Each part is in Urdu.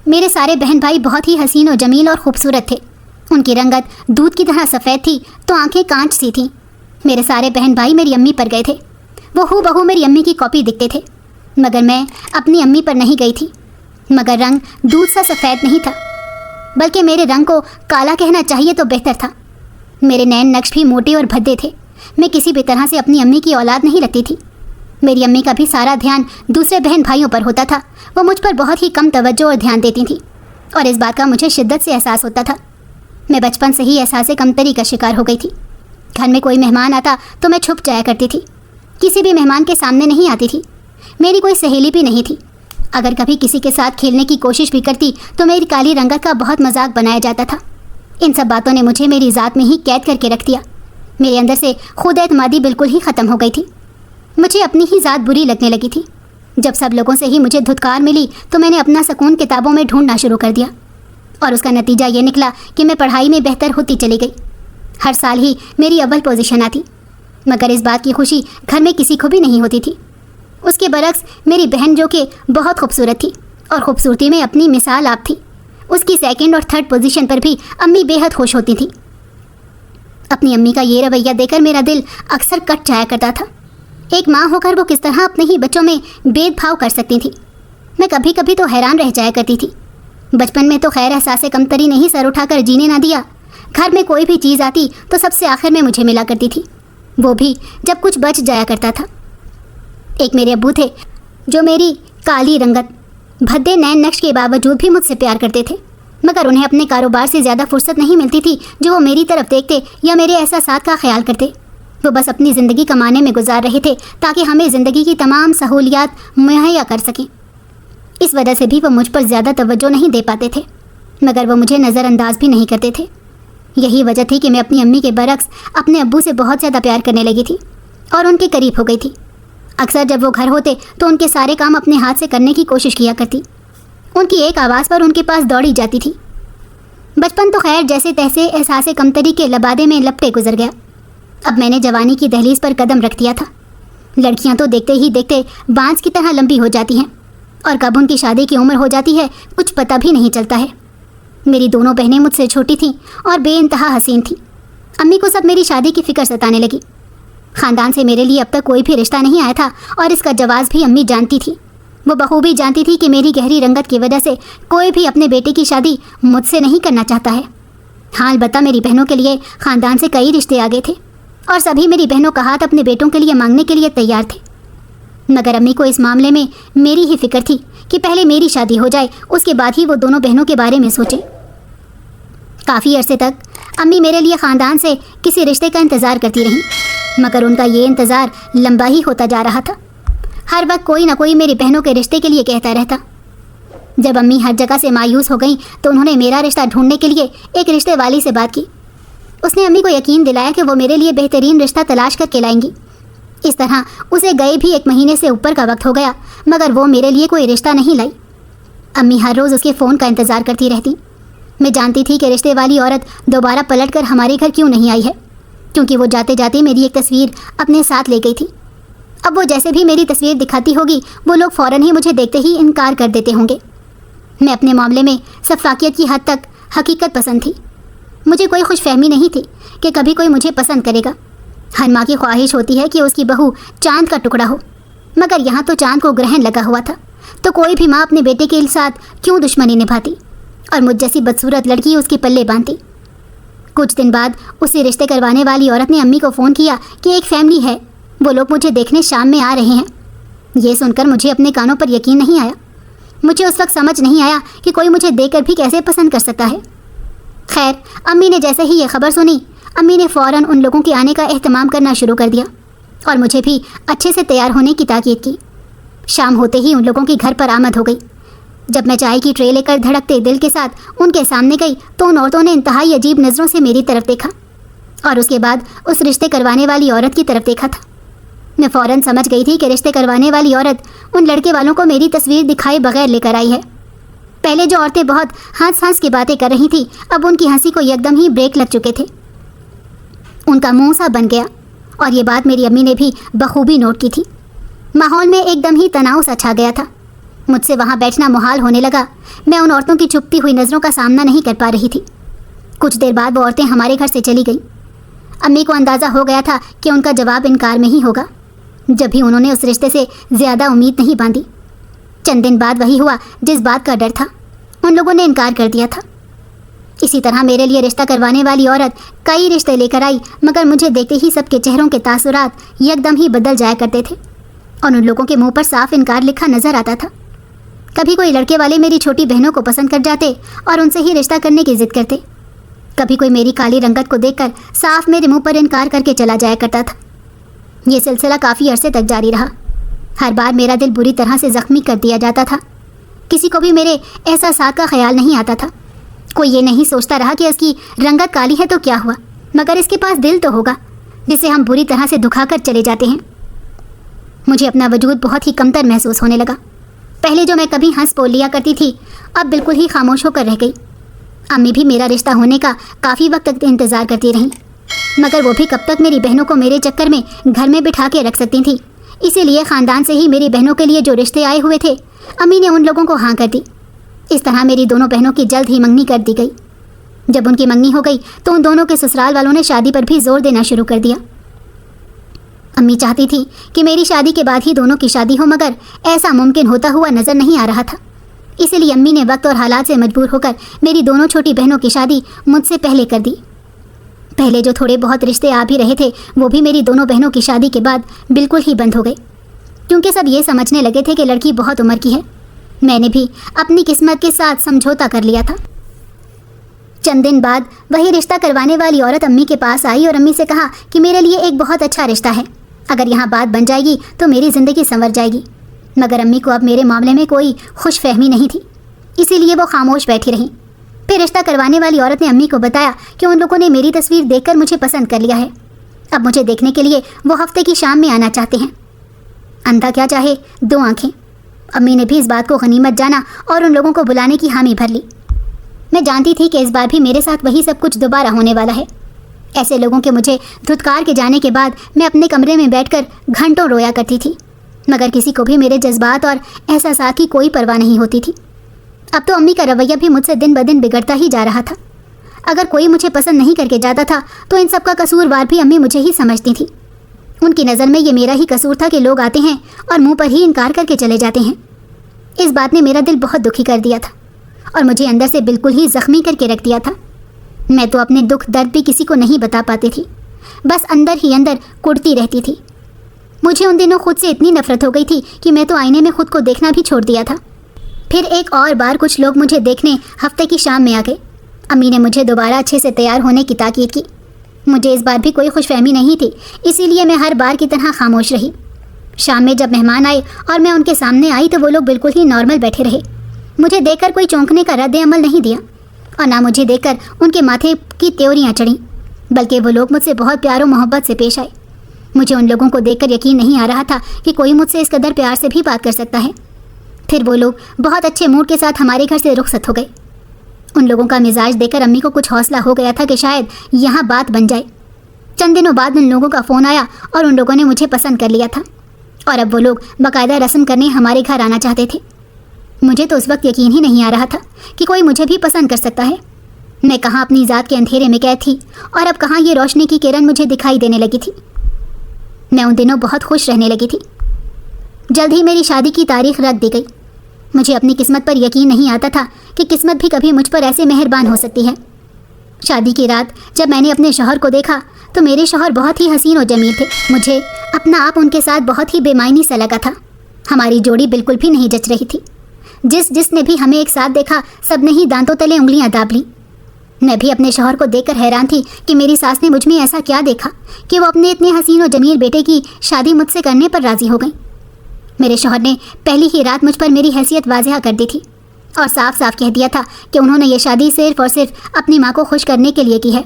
میرے سارے بہن بھائی بہت ہی حسین و جمیل اور خوبصورت تھے۔ ان کی رنگت دودھ کی طرح سفید تھی تو آنکھیں کانچ سی تھیں۔ میرے سارے بہن بھائی میری امی پر گئے تھے۔ وہ ہو بہو میری امی کی کاپی دکھتے تھے، مگر میں اپنی امی پر نہیں گئی تھی۔ مگر رنگ دودھ سا سفید نہیں تھا، بلکہ میرے رنگ کو کالا کہنا چاہیے تو بہتر تھا۔ میرے نین نقش بھی موٹے اور بھدے تھے۔ میں کسی بھی طرح سے اپنی امی کی اولاد نہیں لگتی تھی۔ میری امی کا بھی سارا دھیان دوسرے بہن بھائیوں پر ہوتا تھا۔ وہ مجھ پر بہت ہی کم توجہ اور دھیان دیتی تھیں، اور اس بات کا مجھے شدت سے احساس ہوتا تھا۔ میں بچپن سے ہی احساس کمتری کا شکار ہو گئی تھی۔ گھر میں کوئی مہمان آتا تو میں چھپ جایا کرتی تھی، کسی بھی مہمان کے سامنے نہیں آتی تھی۔ میری کوئی سہیلی بھی نہیں تھی۔ اگر کبھی کسی کے ساتھ کھیلنے کی کوشش بھی کرتی تو میری کالی رنگت کا بہت مذاق بنایا جاتا تھا۔ ان سب باتوں نے مجھے میری ذات میں ہی قید کر کے رکھ دیا۔ میرے اندر سے خود اعتمادی بالکل ہی ختم ہو گئی تھی۔ مجھے اپنی ہی ذات بری لگنے لگی تھی۔ جب سب لوگوں سے ہی مجھے دھتکار ملی تو میں نے اپنا سکون کتابوں میں ڈھونڈنا شروع کر دیا، اور اس کا نتیجہ یہ نکلا کہ میں پڑھائی میں بہتر ہوتی چلی گئی۔ ہر سال ہی میری اول پوزیشن آتی، مگر اس بات کی خوشی گھر میں کسی کو بھی نہیں ہوتی تھی۔ اس کے برعکس میری بہن جو کہ بہت خوبصورت تھی اور خوبصورتی میں اپنی مثال آپ تھی، اس کی سیکنڈ اور تھرڈ پوزیشن پر بھی امی بے حد خوش ہوتی تھیں۔ اپنی امی کا یہ رویہ دیکھ کر میرا دل اکثر کٹ جایا کرتا تھا۔ ایک ماں ہو کر وہ کس طرح اپنے ہی بچوں میں بید بھاؤ کر سکتی تھی۔ میں کبھی کبھی تو حیران رہ جایا کرتی تھی۔ بچپن میں تو خیر احساس کمتری نے ہی سر اٹھا کر جینے نہ دیا۔ گھر میں کوئی بھی چیز آتی تو سب سے آخر میں مجھے ملا کرتی تھی، وہ بھی جب کچھ بچ جایا کرتا تھا۔ ایک میرے ابو تھے جو میری کالی رنگت، بھدے نین نقش کے باوجود بھی مجھ سے پیار کرتے تھے، مگر انہیں اپنے کاروبار سے زیادہ فرصت نہیں ملتی تھی جو وہ میری طرف دیکھتے یا میرے احساسات کا خیال کرتے۔ وہ بس اپنی زندگی کمانے میں گزار رہے تھے تاکہ ہمیں زندگی کی تمام سہولیات مہیا کر سکیں۔ اس وجہ سے بھی وہ مجھ پر زیادہ توجہ نہیں دے پاتے تھے، مگر وہ مجھے نظر انداز بھی نہیں کرتے تھے۔ یہی وجہ تھی کہ میں اپنی امی کے برعکس اپنے ابو سے بہت زیادہ پیار کرنے لگی تھی اور ان کے قریب ہو گئی تھی۔ اکثر جب وہ گھر ہوتے تو ان کے سارے کام اپنے ہاتھ سے کرنے کی کوشش کیا کرتی۔ ان کی ایک آواز پر ان کے پاس دوڑی جاتی تھی۔ بچپن تو خیر جیسے تیسے احساس کمتری کے لبادے میں لپٹے گزر گیا۔ اب میں نے جوانی کی دہلیز پر قدم رکھ دیا تھا۔ لڑکیاں تو دیکھتے ہی دیکھتے بانس کی طرح لمبی ہو جاتی ہیں، اور کب ان کی شادی کی عمر ہو جاتی ہے کچھ پتہ بھی نہیں چلتا ہے۔ میری دونوں بہنیں مجھ سے چھوٹی تھیں اور بے انتہا حسین تھیں۔ امی کو سب میری شادی کی فکر ستانے لگی۔ خاندان سے میرے لیے اب تک کوئی بھی رشتہ نہیں آیا تھا، اور اس کا جواز بھی امی جانتی تھی۔ وہ بخوبی جانتی تھی کہ میری گہری رنگت کی وجہ سے کوئی بھی اپنے بیٹے کی شادی مجھ سے نہیں کرنا چاہتا ہے۔ ہاں البتہ میری بہنوں کے لیے خاندان سے کئی رشتے آگے تھے، اور سبھی میری بہنوں کا ہاتھ اپنے بیٹوں کے لیے مانگنے کے لیے تیار تھے، مگر امی کو اس معاملے میں میری ہی فکر تھی کہ پہلے میری شادی ہو جائے، اس کے بعد ہی وہ دونوں بہنوں کے بارے میں سوچیں۔ کافی عرصے تک امی میرے لیے خاندان سے کسی رشتے کا انتظار کرتی رہیں، مگر ان کا یہ انتظار لمبا ہی ہوتا جا رہا تھا۔ ہر وقت کوئی نہ کوئی میری بہنوں کے رشتے کے لیے کہتا رہتا۔ جب امی ہر جگہ سے مایوس ہو گئیں تو انہوں نے میرا رشتہ ڈھونڈنے کے لیے ایک رشتے والی سے بات کی۔ اس نے امی کو یقین دلایا کہ وہ میرے لیے بہترین رشتہ تلاش کر کے لائیں گی۔ اس طرح اسے گئے بھی 1 مہینے سے اوپر کا وقت ہو گیا، مگر وہ میرے لیے کوئی رشتہ نہیں لائی۔ امی ہر روز اس کے فون کا انتظار کرتی رہتی۔ میں جانتی تھی کہ رشتے والی عورت دوبارہ پلٹ کر ہمارے گھر کیوں نہیں آئی ہے، کیونکہ وہ جاتے جاتے میری ایک تصویر اپنے ساتھ لے گئی تھی۔ اب وہ جیسے بھی میری تصویر دکھاتی ہوگی وہ لوگ فوراً ہی مجھے دیکھتے ہی انکار کر دیتے ہوں گے۔ میں اپنے معاملے میں شفافیت کی حد تک حقیقت پسند تھی۔ مجھے کوئی خوش فہمی نہیں تھی کہ کبھی کوئی مجھے پسند کرے گا۔ ہر ماں کی خواہش ہوتی ہے کہ اس کی بہو چاند کا ٹکڑا ہو، مگر یہاں تو چاند کو گرہن لگا ہوا تھا، تو کوئی بھی ماں اپنے بیٹے کے ساتھ کیوں دشمنی نبھاتی اور مجھ جیسی بدصورت لڑکی اس کے پلے باندھتی۔ کچھ دن بعد اسی رشتے کروانے والی عورت نے امی کو فون کیا کہ ایک فیملی ہے، وہ لوگ مجھے دیکھنے شام میں آ رہے ہیں۔ یہ سن کر مجھے اپنے کانوں پر یقین نہیں آیا۔ مجھے اس وقت سمجھ نہیں آیا کہ کوئی مجھے دیکھ کر بھی کیسے پسند کر سکتا ہے۔ خیر امی نے جیسے ہی یہ خبر سنی، امی نے فوراً ان لوگوں کے آنے کا اہتمام کرنا شروع کر دیا اور مجھے بھی اچھے سے تیار ہونے کی تاکید کی۔ شام ہوتے ہی ان لوگوں کی گھر پر آمد ہو گئی۔ جب میں چائے کی ٹرے لے کر دھڑکتے دل کے ساتھ ان کے سامنے گئی تو ان عورتوں نے انتہائی عجیب نظروں سے میری طرف دیکھا اور اس کے بعد اس رشتے کروانے والی عورت کی طرف دیکھا تھا۔ میں فوراً سمجھ گئی تھی کہ رشتے کروانے والی عورت ان لڑکے والوں کو میری تصویر دکھائے بغیر لے کر آئی ہے۔ پہلے جو عورتیں بہت ہنس کی باتیں کر رہی تھیں، اب ان کی ہنسی کو یکدم ہی بریک لگ چکے تھے۔ ان کا منہ سا بن گیا، اور یہ بات میری امی نے بھی بخوبی نوٹ کی تھی۔ ماحول میں ایک دم ہی تناؤ سا چھا گیا تھا۔ مجھ سے وہاں بیٹھنا محال ہونے لگا۔ میں ان عورتوں کی چھپتی ہوئی نظروں کا سامنا نہیں کر پا رہی تھی۔ کچھ دیر بعد وہ عورتیں ہمارے گھر سے چلی گئیں۔ امی کو اندازہ ہو گیا تھا کہ ان کا جواب انکار میں ہی ہوگا، جب بھی انہوں نے اس رشتے سے زیادہ امید نہیں باندھی۔ چند دن بعد وہی ہوا جس بات کا ڈر تھا، ان لوگوں نے انکار کر دیا تھا۔ اسی طرح میرے لیے رشتہ کروانے والی عورت کئی رشتے لے کر آئی، مگر مجھے دیکھتے ہی سب کے چہروں کے تاثرات یکدم ہی بدل جایا کرتے تھے اور ان لوگوں کے منہ پر صاف انکار لکھا نظر آتا تھا۔ کبھی کوئی لڑکے والے میری چھوٹی بہنوں کو پسند کر جاتے اور ان سے ہی رشتہ کرنے کی ضد کرتے، کبھی کوئی میری کالی رنگت کو دیکھ کر صاف میرے منہ پر انکار کر کے چلا جایا کرتا تھا۔ یہ سلسلہ کافی عرصے تک جاری رہا۔ ہر بار میرا دل بری طرح سے زخمی کر دیا جاتا تھا۔ کسی کو بھی میرے احساسات کا خیال نہیں آتا تھا۔ کوئی یہ نہیں سوچتا رہا کہ اس کی رنگت کالی ہے تو کیا ہوا، مگر اس کے پاس دل تو ہوگا جسے ہم بری طرح سے دکھا کر چلے جاتے ہیں۔ مجھے اپنا وجود بہت ہی کمتر محسوس ہونے لگا۔ پہلے جو میں کبھی ہنس بول لیا کرتی تھی، اب بالکل ہی خاموش ہو کر رہ گئی۔ امی بھی میرا رشتہ ہونے کا کافی وقت تک انتظار کرتی رہیں، مگر وہ بھی کب تک میری بہنوں کو میرے چکر میں گھر میں بٹھا کے رکھ سکتی تھیں۔ اسی لیے خاندان سے ہی میری بہنوں کے لیے جو رشتے آئے ہوئے تھے، امی نے ان لوگوں کو ہاں کر دی۔ اس طرح میری دونوں بہنوں کی جلد ہی منگنی کر دی گئی۔ جب ان کی منگنی ہو گئی تو ان دونوں کے سسرال والوں نے شادی پر بھی زور دینا شروع کر دیا۔ امی چاہتی تھی کہ میری شادی کے بعد ہی دونوں کی شادی ہو، مگر ایسا ممکن ہوتا ہوا نظر نہیں آ رہا تھا۔ اسی لیے امی نے وقت اور حالات سے مجبور ہو کر میری دونوں چھوٹی بہنوں کی شادی مجھ سے پہلے کر دی۔ پہلے جو تھوڑے بہت رشتے آ بھی رہے تھے، وہ بھی میری دونوں بہنوں کی شادی کے بعد بالکل ہی بند ہو گئے، کیونکہ سب یہ سمجھنے لگے تھے کہ لڑکی بہت عمر کی ہے۔ میں نے بھی اپنی قسمت کے ساتھ سمجھوتا کر لیا تھا۔ چند دن بعد وہی رشتہ کروانے والی عورت امی کے پاس آئی اور امی سے کہا کہ میرے لیے ایک بہت اچھا رشتہ ہے، اگر یہاں بات بن جائے گی تو میری زندگی سنور جائے گی۔ مگر امی کو اب میرے معاملے میں کوئی خوش فہمی نہیں تھی، اسی لیے وہ خاموش بیٹھی رہیں۔ پھر رشتہ کروانے والی عورت نے امی کو بتایا کہ ان لوگوں نے میری تصویر دیکھ کر مجھے پسند کر لیا ہے، اب مجھے دیکھنے کے لیے وہ ہفتے کی شام میں آنا چاہتے ہیں۔ اندھا کیا چاہے دو آنکھیں۔ امی نے بھی اس بات کو غنیمت جانا اور ان لوگوں کو بلانے کی حامی بھر لی۔ میں جانتی تھی کہ اس بار بھی میرے ساتھ وہی سب کچھ دوبارہ ہونے والا ہے۔ ایسے لوگوں کے مجھے دھتکار کے جانے کے بعد میں اپنے کمرے میں بیٹھ کر گھنٹوں رویا کرتی تھی، مگر کسی کو بھی میرے جذبات اور احساسات کی کوئی پرواہ نہیں ہوتی تھی۔ اب تو امی کا رویہ بھی مجھ سے دن بدن بگڑتا ہی جا رہا تھا۔ اگر کوئی مجھے پسند نہیں کر کے جاتا تھا تو ان سب کا قصوروار بھی امی مجھے ہی سمجھتی تھی۔ ان کی نظر میں یہ میرا ہی قصور تھا کہ لوگ آتے ہیں اور منہ پر ہی انکار کر کے چلے جاتے ہیں۔ اس بات نے میرا دل بہت دکھی کر دیا تھا اور مجھے اندر سے بالکل ہی زخمی کر کے رکھ دیا تھا۔ میں تو اپنے دکھ درد بھی کسی کو نہیں بتا پاتی تھی، بس اندر ہی اندر کڑتی رہتی تھی۔ مجھے ان دنوں خود سے اتنی نفرت ہو گئی تھی کہ میں تو آئینے میں خود کو دیکھنا بھی چھوڑ دیا تھا۔ پھر ایک اور بار کچھ لوگ مجھے دیکھنے ہفتے کی شام میں آ گئے۔ امی نے مجھے دوبارہ اچھے سے تیار ہونے کی تاکید کی۔ مجھے اس بار بھی کوئی خوش فہمی نہیں تھی، اسی لیے میں ہر بار کی طرح خاموش رہی۔ شام میں جب مہمان آئے اور میں ان کے سامنے آئی تو وہ لوگ بالکل ہی نارمل بیٹھے رہے۔ مجھے دیکھ کر کوئی چونکنے کا رد عمل نہیں دیا اور نہ مجھے دیکھ کر ان کے ماتھے کی تیوریاں چڑھیں، بلکہ وہ لوگ مجھ سے بہت پیار و محبت سے پیش آئے۔ مجھے ان لوگوں کو دیکھ کر یقین نہیں آ رہا تھا کہ کوئی مجھ سے اس قدر پیار سے بھی بات کر سکتا ہے۔ پھر وہ لوگ بہت اچھے موڈ کے ساتھ ہمارے گھر سے رخصت ہو گئے۔ ان لوگوں کا مزاج دیکھ کر امی کو کچھ حوصلہ ہو گیا تھا کہ شاید یہاں بات بن جائے۔ چند دنوں بعد ان لوگوں کا فون آیا اور ان لوگوں نے مجھے پسند کر لیا تھا اور اب وہ لوگ باقاعدہ رسم کرنے ہمارے گھر آنا چاہتے تھے۔ مجھے تو اس وقت یقین ہی نہیں آ رہا تھا کہ کوئی مجھے بھی پسند کر سکتا ہے۔ میں کہاں اپنی ذات کے اندھیرے میں قید تھی اور اب کہاں یہ روشنی کی کرن مجھے دکھائی دینے لگی تھی۔ میں ان دنوں بہت خوش رہنے لگی تھی۔ جلد ہی میری شادی کی تاریخ رکھ دی گئی۔ مجھے اپنی قسمت پر یقین نہیں آتا تھا کہ قسمت بھی کبھی مجھ پر ایسے مہربان ہو سکتی ہے۔ شادی کی رات جب میں نے اپنے شوہر کو دیکھا تو میرے شوہر بہت ہی حسین و جمیل تھے۔ مجھے اپنا آپ ان کے ساتھ بہت ہی بے معنی سا لگا تھا۔ ہماری جوڑی بالکل بھی نہیں جچ رہی تھی۔ جس نے بھی ہمیں ایک ساتھ دیکھا سب نے ہی دانتوں تلے انگلیاں داب لیں۔ میں بھی اپنے شوہر کو دیکھ کر حیران تھی کہ میری ساس نے مجھ میں ایسا کیا دیکھا کہ وہ اپنے اتنے حسین و جمیل بیٹے کی شادی مجھ سے کرنے پر راضی ہو گئیں۔ میرے شوہر نے پہلی ہی رات مجھ پر میری حیثیت واضح کر دی تھی اور صاف صاف کہہ دیا تھا کہ انہوں نے یہ شادی صرف اور صرف اپنی ماں کو خوش کرنے کے لیے کی ہے،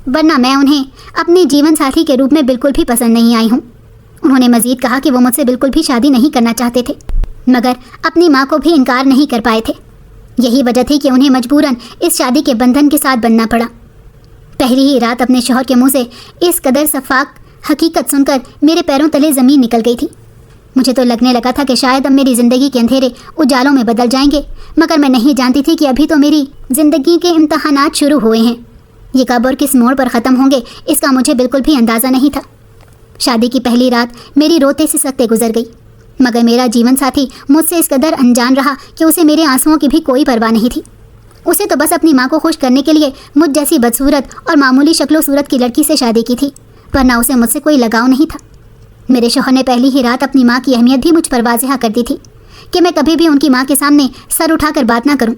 ورنہ میں انہیں اپنے جیون ساتھی کے روپ میں بالکل بھی پسند نہیں آئی ہوں۔ انہوں نے مزید کہا کہ وہ مجھ سے بالکل بھی شادی نہیں کرنا چاہتے تھے، مگر اپنی ماں کو بھی انکار نہیں کر پائے تھے۔ یہی وجہ تھی کہ انہیں مجبوراً اس شادی کے بندھن کے ساتھ بننا پڑا۔ پہلی ہی رات اپنے شوہر کے منہ سے اس قدر شفاف حقیقت سن کر میرے پیروں تلے زمین نکل گئی تھی۔ مجھے تو لگنے لگا تھا کہ شاید اب میری زندگی کے اندھیرے اجالوں میں بدل جائیں گے، مگر میں نہیں جانتی تھی کہ ابھی تو میری زندگی کے امتحانات شروع ہوئے ہیں۔ یہ کب اور کس موڑ پر ختم ہوں گے اس کا مجھے بالکل بھی اندازہ نہیں تھا۔ شادی کی پہلی رات میری روتے سسکتے گزر گئی، مگر میرا جیون ساتھی مجھ سے اس قدر انجان رہا کہ اسے میرے آنسوؤں کی بھی کوئی پرواہ نہیں تھی۔ اسے تو بس اپنی ماں کو خوش کرنے کے لیے مجھ جیسی بدصورت اور معمولی شکل و صورت کی لڑکی سے شادی کی تھی، ورنہ اسے مجھ سے کوئی لگاؤ نہیں تھا۔ میرے شوہر نے پہلی ہی رات اپنی ماں کی اہمیت بھی مجھ پر واضح کر دی تھی کہ میں کبھی بھی ان کی ماں کے سامنے سر اٹھا کر بات نہ کروں۔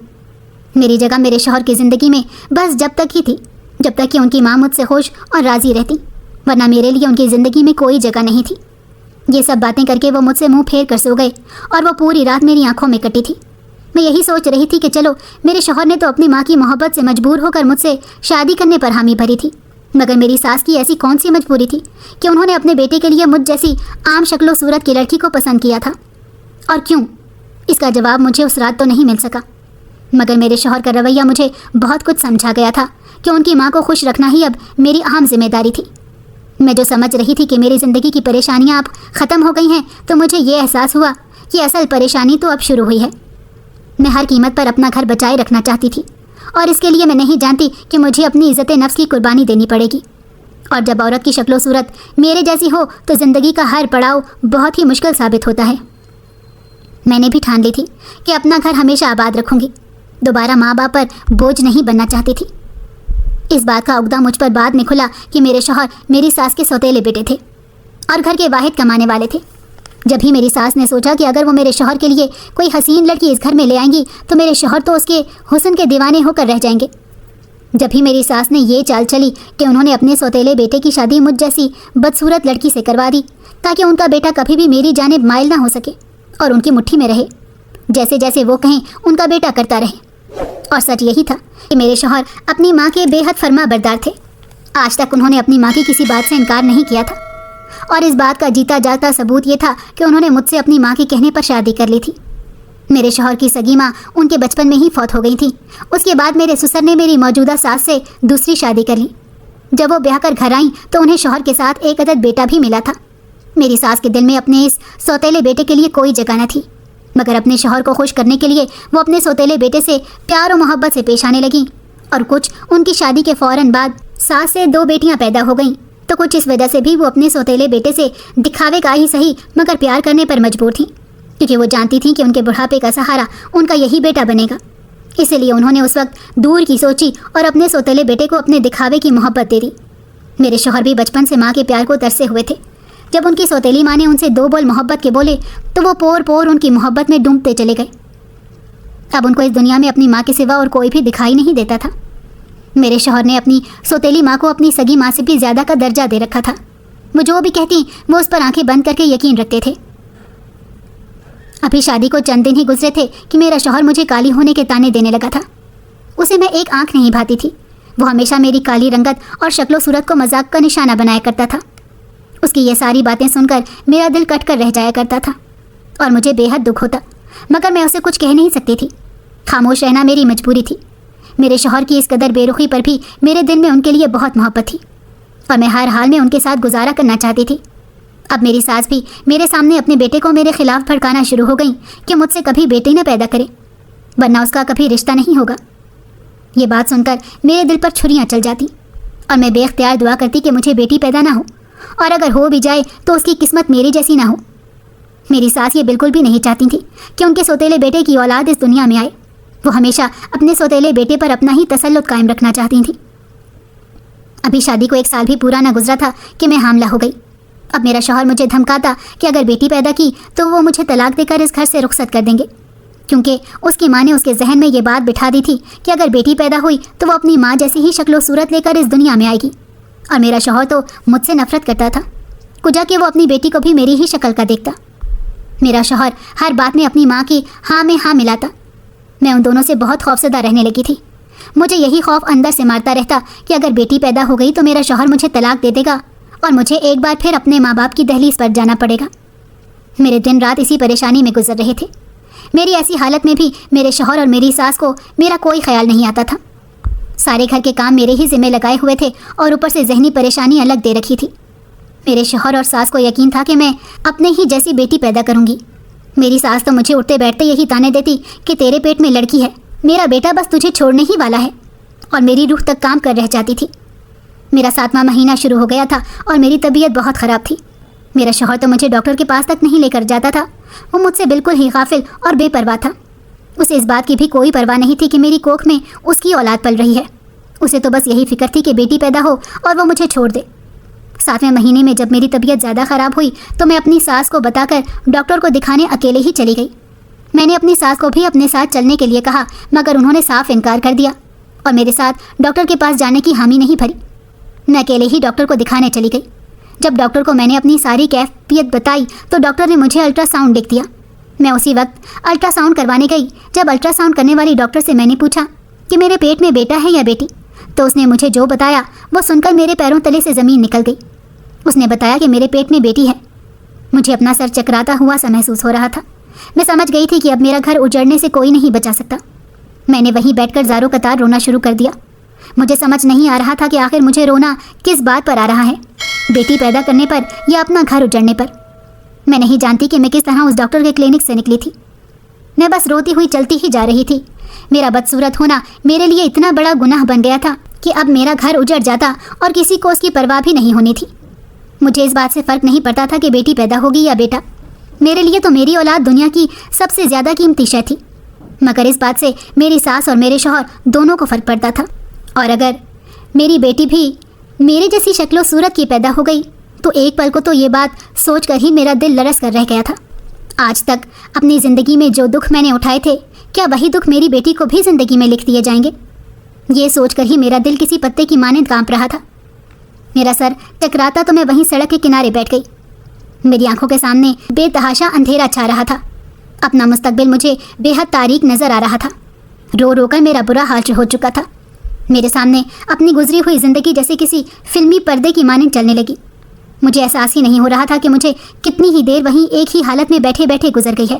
میری جگہ میرے شوہر کی زندگی میں بس جب تک ہی تھی جب تک کہ ان کی ماں مجھ سے خوش اور راضی رہتی، ورنہ میرے لیے ان کی زندگی میں کوئی جگہ نہیں تھی۔ یہ سب باتیں کر کے وہ مجھ سے منہ پھیر کر سو گئے اور وہ پوری رات میری آنکھوں میں کٹی تھی۔ میں یہی سوچ رہی تھی کہ چلو، میرے شوہر نے تو اپنی ماں کی محبت سے مجبور ہو کر مجھ سے شادی کرنے پر حامی بھری تھی، مگر میری ساس کی ایسی کون سی مجبوری تھی کہ انہوں نے اپنے بیٹے کے لیے مجھ جیسی عام شکل و صورت کی لڑکی کو پسند کیا تھا؟ اور کیوں؟ اس کا جواب مجھے اس رات تو نہیں مل سکا، مگر میرے شوہر کا رویہ مجھے بہت کچھ سمجھا گیا تھا کہ ان کی ماں کو خوش رکھنا ہی اب میری اہم ذمہ داری تھی۔ میں جو سمجھ رہی تھی کہ میری زندگی کی پریشانیاں اب ختم ہو گئی ہیں، تو مجھے یہ احساس ہوا کہ اصل پریشانی تو اب شروع ہوئی ہے۔ میں ہر قیمت پر اپنا گھر بچائے رکھنا چاہتی تھی، اور اس کے لیے میں نہیں جانتی کہ مجھے اپنی عزت نفس کی قربانی دینی پڑے گی۔ اور جب عورت کی شکل و صورت میرے جیسی ہو تو زندگی کا ہر پڑاؤ بہت ہی مشکل ثابت ہوتا ہے۔ میں نے بھی ٹھان لی تھی کہ اپنا گھر ہمیشہ آباد رکھوں گی، دوبارہ ماں باپ پر بوجھ نہیں بننا چاہتی تھی۔ اس بات کا عقدہ مجھ پر بعد میں کھلا کہ میرے شوہر میری ساس کے سوتیلے بیٹے تھے اور گھر کے واحد کمانے والے تھے۔ جب ہی میری ساس نے سوچا کہ اگر وہ میرے شوہر کے لیے کوئی حسین لڑکی اس گھر میں لے آئیں گی تو میرے شوہر تو اس کے حسن کے دیوانے ہو کر رہ جائیں گے۔ جب ہی میری ساس نے یہ چال چلی کہ انہوں نے اپنے سوتیلے بیٹے کی شادی مجھ جیسی بدصورت لڑکی سے کروا دی تاکہ ان کا بیٹا کبھی بھی میری جانب مائل نہ ہو سکے اور ان کی مٹھی میں رہے، جیسے جیسے وہ کہیں ان کا بیٹا کرتا رہے۔ اور سچ یہی تھا کہ میرے شوہر اپنی ماں کے بے حد فرما بردار تھے۔ آج تک انہوں نے اپنی ماں کی کسی بات سے انکار نہیں کیا تھا، اور اس بات کا جیتا جاگتا ثبوت یہ تھا کہ انہوں نے مجھ سے اپنی ماں کے کہنے پر شادی کر لی تھی۔ میرے شوہر کی سگی ماں ان کے بچپن میں ہی فوت ہو گئی تھی۔ اس کے بعد میرے سسر نے میری موجودہ ساس سے دوسری شادی کر لی۔ جب وہ بیاہ کر گھر آئیں تو انہیں شوہر کے ساتھ ایک عدد بیٹا بھی ملا تھا۔ میری ساس کے دل میں اپنے اس سوتیلے بیٹے کے لیے کوئی جگہ نہ تھی، مگر اپنے شوہر کو خوش کرنے کے لیے وہ اپنے سوتیلے بیٹے سے پیار و محبت سے پیش آنے لگیں، اور کچھ ان کی شادی کے فوراً بعد ساس سے 2 بیٹیاں پیدا ہو گئیں، تو کچھ اس وجہ سے بھی وہ اپنے سوتیلے بیٹے سے دکھاوے کا ہی صحیح مگر پیار کرنے پر مجبور تھیں، کیونکہ وہ جانتی تھیں کہ ان کے بڑھاپے کا سہارا ان کا یہی بیٹا بنے گا۔ اسی لیے انہوں نے اس وقت دور کی سوچی اور اپنے سوتیلے بیٹے کو اپنے دکھاوے کی محبت دے دی۔ میرے شوہر بھی بچپن سے ماں کے پیار کو ترسے ہوئے تھے۔ جب ان کی سوتیلی ماں نے ان سے 2 بول محبت کے بولے تو وہ پور پور ان کی محبت میں ڈوبتے چلے گئے۔ اب ان کو اس دنیا میں اپنی ماں کے سوا اور کوئی بھی دکھائی نہیں دیتا تھا۔ میرے شوہر نے اپنی سوتیلی ماں کو اپنی سگی ماں سے بھی زیادہ کا درجہ دے رکھا تھا۔ وہ جو بھی کہتی وہ اس پر آنکھیں بند کر کے یقین رکھتے تھے۔ ابھی شادی کو چند دن ہی گزرے تھے کہ میرا شوہر مجھے کالی ہونے کے تانے دینے لگا تھا۔ اسے میں ایک آنکھ نہیں بھاتی تھی۔ وہ ہمیشہ میری کالی رنگت اور شکل و صورت کو مذاق کا نشانہ بنایا کرتا تھا۔ اس کی یہ ساری باتیں سن کر میرا دل کٹ کر رہ جایا کرتا تھا اور مجھے بے حد دکھ ہوتا، مگر میں اسے کچھ کہہ نہیں سکتی تھی۔ خاموش رہنا میری مجبوری تھی۔ میرے شوہر کی اس قدر بے رخی پر بھی میرے دل میں ان کے لیے بہت محبت تھی، اور میں ہر حال میں ان کے ساتھ گزارا کرنا چاہتی تھی۔ اب میری ساس بھی میرے سامنے اپنے بیٹے کو میرے خلاف بھڑکانا شروع ہو گئیں کہ مجھ سے کبھی بیٹے نہ پیدا کرے، ورنہ اس کا کبھی رشتہ نہیں ہوگا۔ یہ بات سن کر میرے دل پر چھریاں چل جاتی، اور میں بے اختیار دعا کرتی کہ مجھے بیٹی پیدا نہ ہو، اور اگر ہو بھی جائے تو اس کی قسمت میری جیسی نہ ہو۔ میری ساس یہ بالکل بھی نہیں چاہتی تھی کہ ان کے سوتیلے بیٹے کی اولاد اس دنیا میں آئے۔ وہ ہمیشہ اپنے سوتیلے بیٹے پر اپنا ہی تسلط قائم رکھنا چاہتی تھیں۔ ابھی شادی کو 1 سال بھی پورا نہ گزرا تھا کہ میں حاملہ ہو گئی۔ اب میرا شوہر مجھے دھمکاتا کہ اگر بیٹی پیدا کی تو وہ مجھے طلاق دے کر اس گھر سے رخصت کر دیں گے، کیونکہ اس کی ماں نے اس کے ذہن میں یہ بات بٹھا دی تھی کہ اگر بیٹی پیدا ہوئی تو وہ اپنی ماں جیسی ہی شکل و صورت لے کر اس دنیا میں آئے گی، اور میرا شوہر تو مجھ سے نفرت کرتا تھا، کجا کہ وہ اپنی بیٹی کو بھی میری ہی شکل کا دیکھتا۔ میرا شوہر ہر بات میں اپنی ماں کی ہاں میں ہاں ملاتا۔ میں ان دونوں سے بہت خوفزدہ رہنے لگی تھی۔ مجھے یہی خوف اندر سے مارتا رہتا کہ اگر بیٹی پیدا ہو گئی تو میرا شوہر مجھے طلاق دے دے گا اور مجھے ایک بار پھر اپنے ماں باپ کی دہلیز پر جانا پڑے گا۔ میرے دن رات اسی پریشانی میں گزر رہے تھے۔ میری ایسی حالت میں بھی میرے شوہر اور میری ساس کو میرا کوئی خیال نہیں آتا تھا۔ سارے گھر کے کام میرے ہی ذمہ لگائے ہوئے تھے اور اوپر سے ذہنی پریشانی الگ دے رکھی تھی۔ میرے شوہر اور ساس کو یقین تھا کہ میں اپنے ہی جیسی بیٹی پیدا کروں گی۔ میری ساس تو مجھے اٹھتے بیٹھتے یہی تانے دیتی کہ تیرے پیٹ میں لڑکی ہے، میرا بیٹا بس تجھے چھوڑنے ہی والا ہے، اور میری روح تک کام کر رہ جاتی تھی۔ میرا 7واں مہینہ شروع ہو گیا تھا اور میری طبیعت بہت خراب تھی۔ میرا شوہر تو مجھے ڈاکٹر کے پاس تک نہیں لے کر جاتا تھا، وہ مجھ سے بالکل ہی غافل اور بے پرواہ تھا۔ اسے اس بات کی بھی کوئی پرواہ نہیں تھی کہ میری کوکھ میں اس کی اولاد پل رہی ہے، اسے تو بس یہی فکر تھی کہ بیٹی پیدا ہو اور وہ مجھے چھوڑ دے۔ 7ویں مہینے میں جب میری طبیعت زیادہ خراب ہوئی تو میں اپنی ساس کو بتا کر ڈاکٹر کو دکھانے اکیلے ہی چلی گئی۔ میں نے اپنی ساس کو بھی اپنے ساتھ چلنے کے لیے کہا، مگر انہوں نے صاف انکار کر دیا اور میرے ساتھ ڈاکٹر کے پاس جانے کی حامی نہیں بھری۔ میں اکیلے ہی ڈاکٹر کو دکھانے چلی گئی۔ جب ڈاکٹر کو میں نے اپنی ساری کیفیت بتائی تو ڈاکٹر نے مجھے الٹرا ساؤنڈ لکھ دیا۔ میں اسی وقت الٹرا ساؤنڈ کروانے گئی۔ جب الٹرا ساؤنڈ کرنے والی ڈاکٹر سے میں نے پوچھا کہ میرے پیٹ میں بیٹا ہے یا بیٹی، تو اس نے مجھے جو بتایا وہ سن کر میرے پیروں تلے سے زمین نکل گئی۔ اس نے بتایا کہ میرے پیٹ میں بیٹی ہے۔ مجھے اپنا سر چکراتا ہوا سا محسوس ہو رہا تھا۔ میں سمجھ گئی تھی کہ اب میرا گھر اجڑنے سے کوئی نہیں بچا سکتا۔ میں نے وہیں بیٹھ کر زاروں قطار رونا شروع کر دیا۔ مجھے سمجھ نہیں آ رہا تھا کہ آخر مجھے رونا کس بات پر آ رہا ہے، بیٹی پیدا کرنے پر یا اپنا گھر اجڑنے پر۔ میں نہیں جانتی کہ میں کس طرح اس ڈاکٹر کے کلینک سے نکلی تھی۔ میں بس روتی ہوئی چلتی ہی جا رہی تھی۔ میرا بدصورت ہونا میرے لیے اتنا بڑا گناہ بن گیا تھا کہ اب میرا گھر اجڑ جاتا اور کسی کو اس کی پرواہ بھی نہیں ہونی تھی۔ مجھے اس بات سے فرق نہیں پڑتا تھا کہ بیٹی پیدا ہوگی یا بیٹا، میرے لیے تو میری اولاد دنیا کی سب سے زیادہ قیمتی شے تھی۔ مگر اس بات سے میری ساس اور میرے شوہر دونوں کو فرق پڑتا تھا، اور اگر میری بیٹی بھی میرے جیسی شکل و صورت کی پیدا ہو گئی تو ایک پل کو تو یہ بات سوچ کر ہی میرا دل لرز کر رہ گیا تھا۔ آج تک اپنی زندگی میں جو دکھ میں نے اٹھائے تھے، کیا وہی دکھ میری بیٹی کو بھی زندگی میں لکھ دیے جائیں گے؟ یہ سوچ کر ہی میرا دل کسی پتے کی مانند کانپ رہا تھا۔ میرا سر ٹکراتا تو میں وہیں سڑک کے کنارے بیٹھ گئی۔ میری آنکھوں کے سامنے بے تحاشا اندھیرا چھا رہا تھا۔ اپنا مستقبل مجھے بے حد تاریک نظر آ رہا تھا۔ رو رو کر میرا برا حال ہو چکا تھا۔ میرے سامنے اپنی گزری ہوئی زندگی جیسے کسی فلمی پردے کی مانند چلنے لگی۔ مجھے احساس ہی نہیں ہو رہا تھا کہ مجھے کتنی ہی دیر وہیں ایک ہی حالت میں بیٹھے بیٹھے گزر گئی ہے۔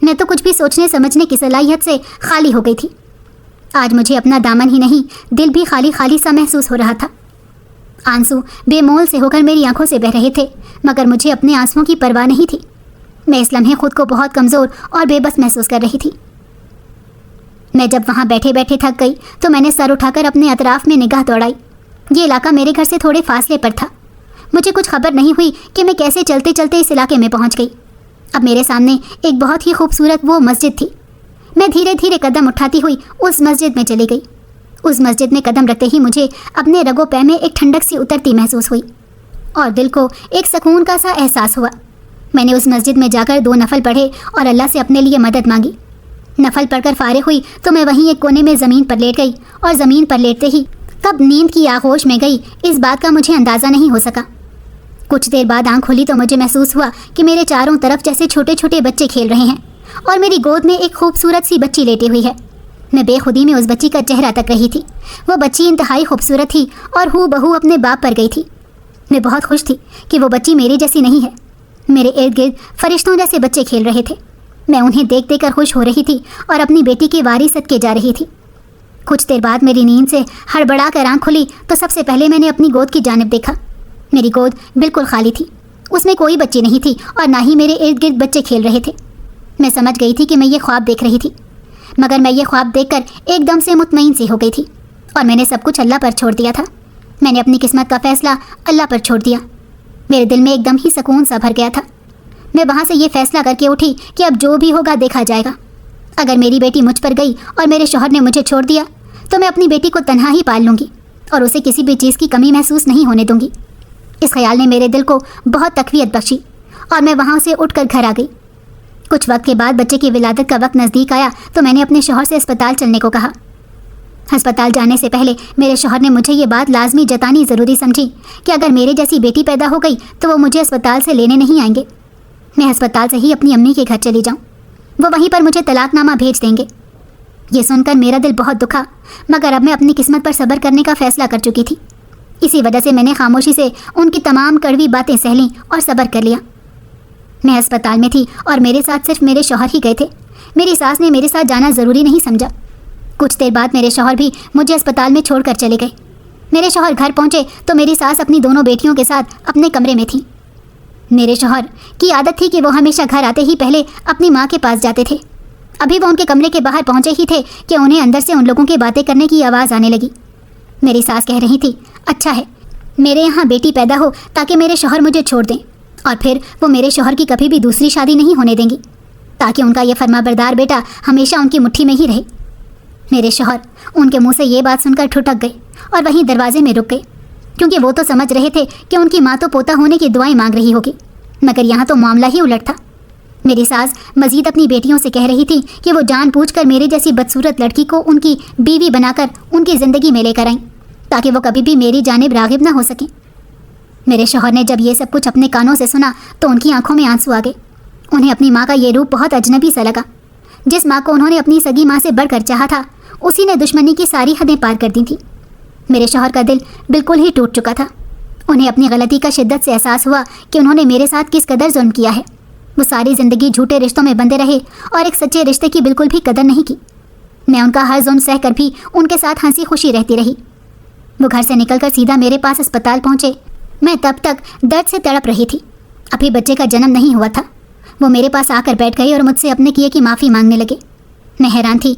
میں تو کچھ بھی سوچنے سمجھنے کی صلاحیت سے خالی ہو گئی تھی۔ آج مجھے اپنا دامن ہی نہیں، دل بھی خالی خالی سا محسوس ہو رہا تھا۔ آنسو بے مول سے ہو کر میری آنکھوں سے بہ رہے تھے، مگر مجھے اپنے آنسوؤں کی پرواہ نہیں تھی۔ میں اس لمحے خود کو بہت کمزور اور بے بس محسوس کر رہی تھی۔ میں جب وہاں بیٹھے بیٹھے تھک گئی تو میں نے سر اٹھا کر اپنے اطراف میں نگاہ دوڑائی۔ یہ علاقہ میرے گھر سے تھوڑے فاصلے پر تھا۔ مجھے کچھ خبر نہیں ہوئی کہ میں کیسے چلتے چلتے اس علاقے میں پہنچ گئی۔ اب میرے سامنے ایک بہت ہی خوبصورت وہ مسجد تھی۔ میں دھیرے دھیرے قدم اٹھاتی ہوئی اس مسجد میں چلی گئی۔ اس مسجد میں قدم رکھتے ہی مجھے اپنے رگو پے میں ایک ٹھنڈک سی اترتی محسوس ہوئی اور دل کو ایک سکون کا سا احساس ہوا۔ میں نے اس مسجد میں جا کر 2 نفل پڑھے اور اللہ سے اپنے لیے مدد مانگی۔ نفل پڑھ کر فارغ ہوئی تو میں وہیں ایک کونے میں زمین پر لیٹ گئی، اور زمین پر لیٹتے ہی کب نیند کی آغوش میں گئی اس بات کا مجھے اندازہ نہیں ہو سکا۔ کچھ دیر بعد آنکھ کھولی تو مجھے محسوس ہوا کہ میرے چاروں طرف جیسے چھوٹے چھوٹے بچے کھیل رہے ہیں، اور میری گود میں ایک خوبصورت سی بچی لیٹی ہوئی ہے۔ میں بے خودی میں اس بچی کا چہرہ تک رہی تھی۔ وہ بچی انتہائی خوبصورت تھی اور ہو بہو اپنے باپ پر گئی تھی۔ میں بہت خوش تھی کہ وہ بچی میری جیسی نہیں ہے۔ میرے ارد گرد فرشتوں جیسے بچے کھیل رہے تھے۔ میں انہیں دیکھ دیکھ کر خوش ہو رہی تھی اور اپنی بیٹی کی واری صدقے جا رہی تھی۔ کچھ دیر بعد میری نیند سے ہڑبڑا کر آنکھ کھلی تو سب سے پہلے میں نے اپنی گود کی جانب دیکھا۔ میری گود بالکل خالی تھی، اس میں کوئی بچی نہیں تھی اور نہ ہی میرے ارد گرد بچے کھیل رہے تھے۔ میں سمجھ گئی تھی کہ میں یہ خواب دیکھ رہی تھی، مگر میں یہ خواب دیکھ کر ایک دم سے مطمئن سی ہو گئی تھی اور میں نے سب کچھ اللہ پر چھوڑ دیا تھا۔ میں نے اپنی قسمت کا فیصلہ اللہ پر چھوڑ دیا۔ میرے دل میں ایک دم ہی سکون سا بھر گیا تھا۔ میں وہاں سے یہ فیصلہ کر کے اٹھی کہ اب جو بھی ہوگا دیکھا جائے گا۔ اگر میری بیٹی مجھ پر گئی اور میرے شوہر نے مجھے چھوڑ دیا تو میں اپنی بیٹی کو تنہا ہی پال لوں گی اور اسے کسی بھی چیز کی کمی محسوس نہیں ہونے دوں گی۔ اس خیال نے میرے دل کو بہت تقویت بخشی اور میں وہاں سے اٹھ کر گھر آ گئی۔ کچھ وقت کے بعد بچے کی ولادت کا وقت نزدیک آیا تو میں نے اپنے شوہر سے اسپتال چلنے کو کہا۔ ہسپتال جانے سے پہلے میرے شوہر نے مجھے یہ بات لازمی جتانی ضروری سمجھی کہ اگر میرے جیسی بیٹی پیدا ہو گئی تو وہ مجھے اسپتال سے لینے نہیں آئیں گے، میں ہسپتال سے ہی اپنی امی کے گھر چلی جاؤں، وہ وہیں پر مجھے طلاق نامہ بھیج دیں گے۔ یہ سن کر میرا دل بہت دکھا، مگر اب میں اپنی قسمت پر صبر کرنے کا فیصلہ کر چکی تھی۔ اسی وجہ سے میں نے خاموشی سے ان کی تمام کڑوی باتیں سہ لیں اور صبر کر لیا۔ میں ہسپتال میں تھی اور میرے ساتھ صرف میرے شوہر ہی گئے تھے۔ میری ساس نے میرے ساتھ جانا ضروری نہیں سمجھا۔ کچھ دیر بعد میرے شوہر بھی مجھے اسپتال میں چھوڑ کر چلے گئے۔ میرے شوہر گھر پہنچے تو میری ساس اپنی دونوں بیٹیوں کے ساتھ اپنے کمرے میں تھیں۔ میرے شوہر کی عادت تھی کہ وہ ہمیشہ گھر آتے ہی پہلے اپنی ماں کے پاس جاتے تھے۔ ابھی وہ ان کے کمرے کے باہر پہنچے ہی تھے کہ انہیں اندر سے ان لوگوں کی باتیں کرنے کی آواز آنے لگی۔ میری ساس کہہ رہی تھی، اچھا ہے میرے یہاں بیٹی پیدا ہو تاکہ میرے شوہر مجھے چھوڑ دیں، اور پھر وہ میرے شوہر کی کبھی بھی دوسری شادی نہیں ہونے دیں گی، تاکہ ان کا یہ فرما بردار بیٹا ہمیشہ ان کی مٹھی میں ہی رہے۔ میرے شوہر ان کے منہ سے یہ بات سن کر ٹھٹک گئے اور وہیں دروازے میں رک گئے، کیونکہ وہ تو سمجھ رہے تھے کہ ان کی ماں تو پوتا ہونے کی دعائیں مانگ رہی ہوگی، مگر یہاں تو معاملہ ہی الٹ تھا۔ میری ساس مزید اپنی بیٹیوں سے کہہ رہی تھی کہ وہ جان بوجھ کر میرے جیسی بدصورت لڑکی کو ان کی بیوی بنا کر ان کی زندگی میں لے کر آئیں، تاکہ وہ کبھی بھی میری جانب راغب نہ ہو سکیں۔ میرے شوہر نے جب یہ سب کچھ اپنے کانوں سے سنا تو ان کی آنکھوں میں آنسو آ گئے۔ انہیں اپنی ماں کا یہ روپ بہت اجنبی سا لگا۔ جس ماں کو انہوں نے اپنی سگی ماں سے بڑھ کر چاہا تھا، اسی نے دشمنی کی ساری حدیں پار کر دی تھیں۔ میرے شوہر کا دل بالکل ہی ٹوٹ چکا تھا۔ انہیں اپنی غلطی کا شدت سے احساس ہوا کہ انہوں نے میرے ساتھ کس قدر ظلم کیا ہے۔ وہ ساری زندگی جھوٹے رشتوں میں بندے رہے اور ایک سچے رشتے کی بالکل بھی قدر نہیں کی۔ میں ان کا ہر ظلم سہ کر بھی ان کے ساتھ ہنسی خوشی رہتی رہی۔ وہ گھر سے نکل کر سیدھا میرے پاس اسپتال پہنچے۔ میں تب تک درد سے تڑپ رہی تھی، ابھی بچے کا جنم نہیں ہوا تھا۔ وہ میرے پاس آ کر بیٹھ گئے اور مجھ سے اپنے کیے کی معافی مانگنے لگے۔ میں حیران تھی،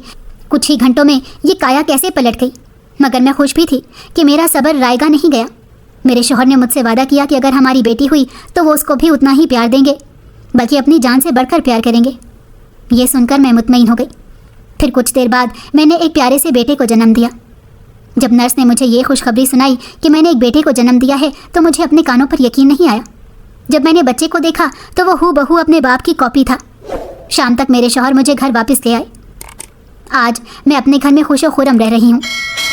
کچھ ہی گھنٹوں میں یہ کایا کیسے پلٹ گئی، مگر میں خوش بھی تھی کہ میرا صبر رائے گا نہیں گیا۔ میرے شوہر نے مجھ سے وعدہ کیا کہ اگر ہماری بیٹی ہوئی تو وہ اس کو بھی اتنا ہی پیار دیں گے، بلکہ اپنی جان سے بڑھ کر پیار کریں گے۔ یہ سن کر میں مطمئن ہو گئی۔ پھر کچھ دیر بعد میں نے ایک پیارے سے بیٹے کو جنم دیا۔ جب نرس نے مجھے یہ خوشخبری سنائی کہ میں نے ایک بیٹے کو جنم دیا ہے تو مجھے اپنے کانوں پر یقین نہیں آیا۔ جب میں نے بچے کو دیکھا تو وہ ہو بہو اپنے باپ کی کاپی تھا۔ شام تک میرے شوہر مجھے گھر واپس لے آئے۔ آج میں اپنے گھر میں خوش و خرم رہ رہی ہوں۔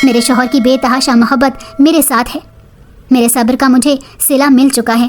میرے شوہر کی بے تحاشا محبت میرے ساتھ ہے۔ میرے صبر کا مجھے صلہ مل چکا ہے۔